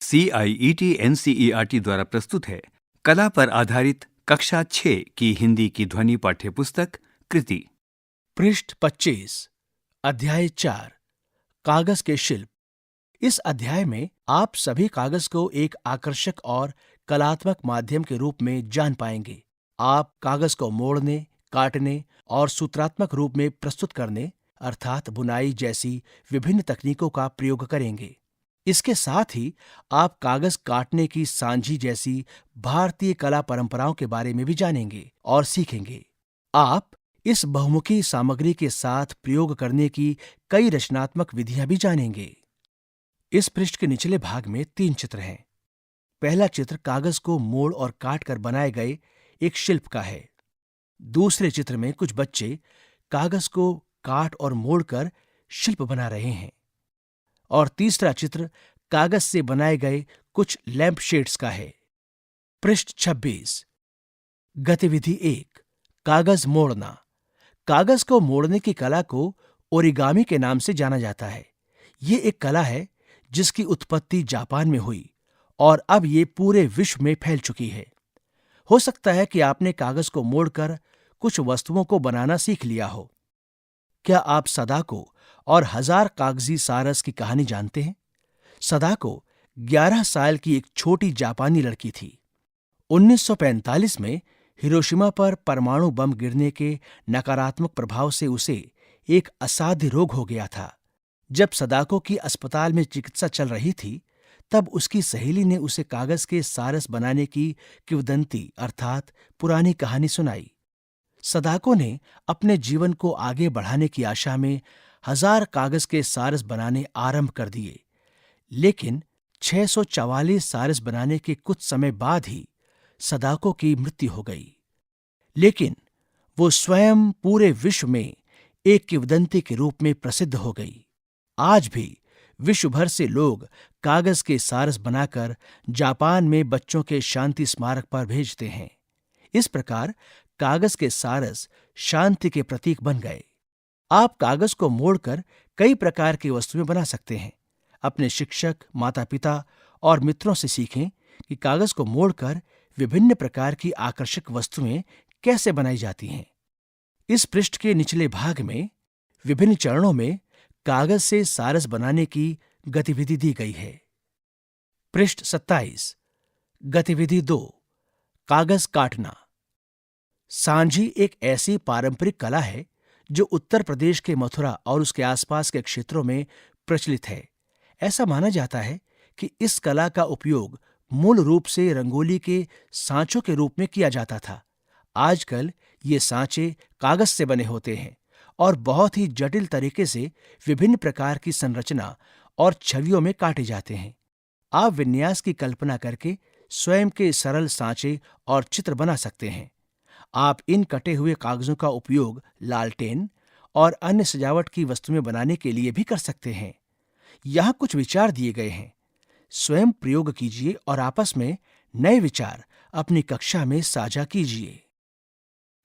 CIET-NCERT द्वारा प्रस्तुत है कला पर आधारित कक्षा 6 की हिंदी की ध्वनि पाठ्य पुस्तक कृति। पृष्ठ 25, अध्याय 4, कागज के शिल्प। इस अध्याय में आप सभी कागज को एक आकर्षक और कलात्मक माध्यम के रूप में जान पाएंगे। आप कागज को मोड़ने, काटने और सूत्रात्मक रूप में प्रस्तुत करने अर्थात बुनाई जैसी विभिन्न तकनीकों का प्रयोग करेंगे। इसके साथ ही आप कागज काटने की सांझी जैसी भारतीय कला परंपराओं के बारे में भी जानेंगे और सीखेंगे। आप इस बहुमुखी सामग्री के साथ प्रयोग करने की कई रचनात्मक विधियां भी जानेंगे। इस पृष्ठ के निचले भाग में 3 चित्र हैं। पहला चित्र कागज को मोड़ और काट कर बनाए गए एक शिल्प का है। दूसरे चित्र में कुछ बच्चे कागज को काट और मोड़कर शिल्प बना रहे हैं। और तीसरा चित्र कागज से बनाए गए कुछ लैंप शेड्स का है। पृष्ठ 26, गतिविधि 1, कागज मोड़ना। कागज को मोड़ने की कला को ओरिगामी के नाम से जाना जाता है। ये एक कला है जिसकी उत्पत्ति जापान में हुई और अब ये पूरे विश्व में फैल चुकी है। हो सकता है कि आपने कागज को मोड़कर कुछ वस्तुओं को बनाना सीख लिया हो। क्या आप सदाको और 1000 कागजी सारस की कहानी जानते हैं? सदाको 11 साल की एक छोटी जापानी लड़की थी। 1945 में हिरोशिमा पर परमाणु बम गिरने के नकारात्मक प्रभाव से उसे एक असाध्य रोग हो गया था। जब सदाको की अस्पताल में चिकित्सा चल रही थी, तब उसकी सहेली ने उसे कागज के सारस बनाने की किंवदंती अर्थात पुरानी कहानी सुनाई। सदाको ने अपने जीवन को आगे बढ़ाने की आशा में 1000 कागज के सारस बनाने आरंभ कर दिए, लेकिन 644 सारस बनाने के कुछ समय बाद ही सदाको की मृत्यु हो गई। लेकिन वो स्वयं पूरे विश्व में एक किंवदंती के रूप में प्रसिद्ध हो गई। आज भी विश्व भर से लोग कागज के सारस बनाकर जापान में बच्चों के शांति स्मारक पर भेजते हैं। इस प्रकार कागज के सारस शांति के प्रतीक बन गए। आप कागज को मोड़कर कई प्रकार की वस्तुएं बना सकते हैं। अपने शिक्षक, माता-पिता और मित्रों से सीखें कि कागज को मोड़कर विभिन्न प्रकार की आकर्षक वस्तुएं कैसे बनाई जाती हैं। इस पृष्ठ के निचले भाग में विभिन्न चरणों में कागज से सारस बनाने की गतिविधि दी गई है। पृष्ठ 27, गतिविधि 2, कागज काटना। सांझी एक ऐसी पारंपरिक कला है जो उत्तर प्रदेश के मथुरा और उसके आसपास के क्षेत्रों में प्रचलित है। ऐसा माना जाता है कि इस कला का उपयोग मूल रूप से रंगोली के सांचों के रूप में किया जाता था। आजकल ये सांचे कागज से बने होते हैं और बहुत ही जटिल तरीके से विभिन्न प्रकार की संरचना और छवियों में काटे जाते हैं। आप विन्यास की कल्पना करके स्वयं के सरल सांचे और चित्र बना सकते हैं। आप इन कटे हुए कागजों का उपयोग लालटेन और अन्य सजावट की वस्तुएं बनाने के लिए भी कर सकते हैं। यहाँ कुछ विचार दिए गए हैं। स्वयं प्रयोग कीजिए और आपस में नए विचार अपनी कक्षा में साझा कीजिए।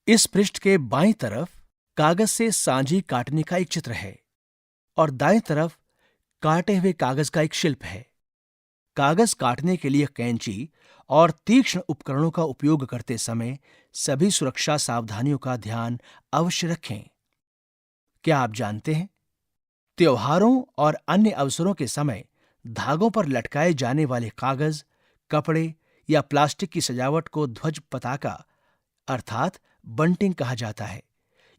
इस पृष्ठ के बाईं तरफ कागज से सांझी काटने का एक चित्र है और दाएं तरफ काटे हुए कागज का एक शिल्प है। कागज काटने के लिए कैंची और तीक्ष्ण उपकरणों का उपयोग करते समय सभी सुरक्षा सावधानियों का ध्यान अवश्य रखें। क्या आप जानते हैं, त्योहारों और अन्य अवसरों के समय धागों पर लटकाए जाने वाले कागज, कपड़े या प्लास्टिक की सजावट को ध्वज पताका अर्थात बंटिंग कहा जाता है।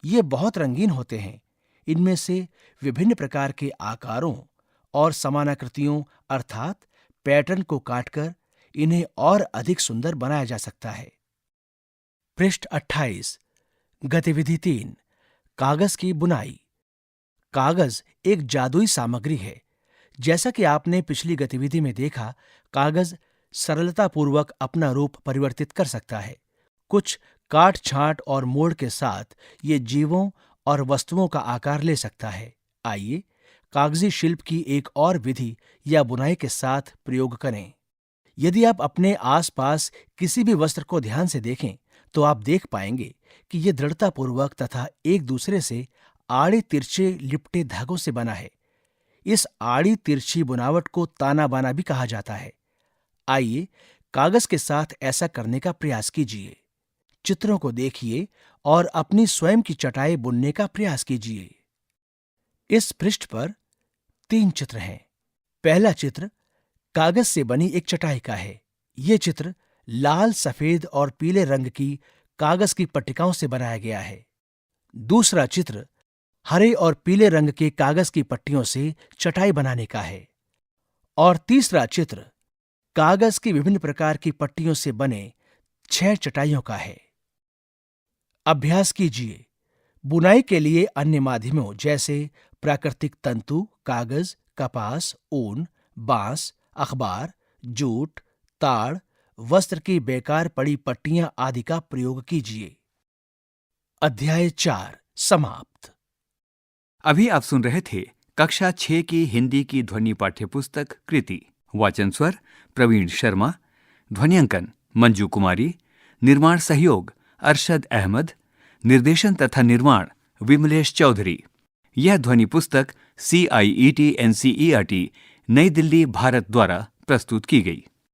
ये बहुत रंगीन होते हैं। इनमें से विभिन्न प्रकार के आकारों और समानाकृतियों अर्थात पैटर्न को काटकर इन्हें और अधिक सुंदर बनाया जा सकता है। पृष्ठ 28, गतिविधि 3, कागज की बुनाई। कागज एक जादुई सामग्री है। जैसा कि आपने पिछली गतिविधि में देखा, कागज सरलतापूर्वक अपना रूप परिवर्तित कर सकता है। कुछ काट छांट और मोड़ के साथ ये जीवों और वस्तुओं का आकार ले सकता है। आइए कागजी शिल्प की एक और विधि या बुनाई के साथ प्रयोग करें। यदि आप अपने आसपास किसी भी वस्त्र को ध्यान से देखें तो आप देख पाएंगे कि यह दृढ़तापूर्वक तथा एक दूसरे से आड़े तिरछे लिपटे धागों से बना है। इस आड़ी तिरछी बुनावट को ताना बाना भी कहा जाता है। आइए कागज के साथ ऐसा करने का प्रयास कीजिए। चित्रों को देखिए और अपनी स्वयं की चटाई बुनने का प्रयास कीजिए। इस पृष्ठ पर 3 चित्र हैं। पहला चित्र कागज से बनी एक चटाई का है। यह चित्र लाल, सफेद और पीले रंग की कागज की पट्टिकाओं से बनाया गया है। दूसरा चित्र हरे और पीले रंग के कागज की पट्टियों से चटाई बनाने का है। और तीसरा चित्र कागज की विभिन्न प्रकार की पट्टियों से बने 6 चटाइयों का है। अभ्यास कीजिए। बुनाई के लिए अन्य माध्यमों जैसे प्राकृतिक तंतु, कागज, कपास, ऊन, बांस, अखबार, जूट, ताड़, वस्त्र की बेकार पड़ी पट्टियां आदि का प्रयोग कीजिए। अध्याय 4 समाप्त। अभी आप सुन रहे थे कक्षा 6 की हिंदी की ध्वनि पाठ्यपुस्तक कृति। वाचन स्वर प्रवीण शर्मा, ध्वनियांकन मंजू कुमारी, निर्माण सहयोग अरशद अहमद, निर्देशन तथा निर्माण विमलेश चौधरी। यह ध्वनि पुस्तक CIET NCERT नई दिल्ली, भारत द्वारा प्रस्तुत की गई।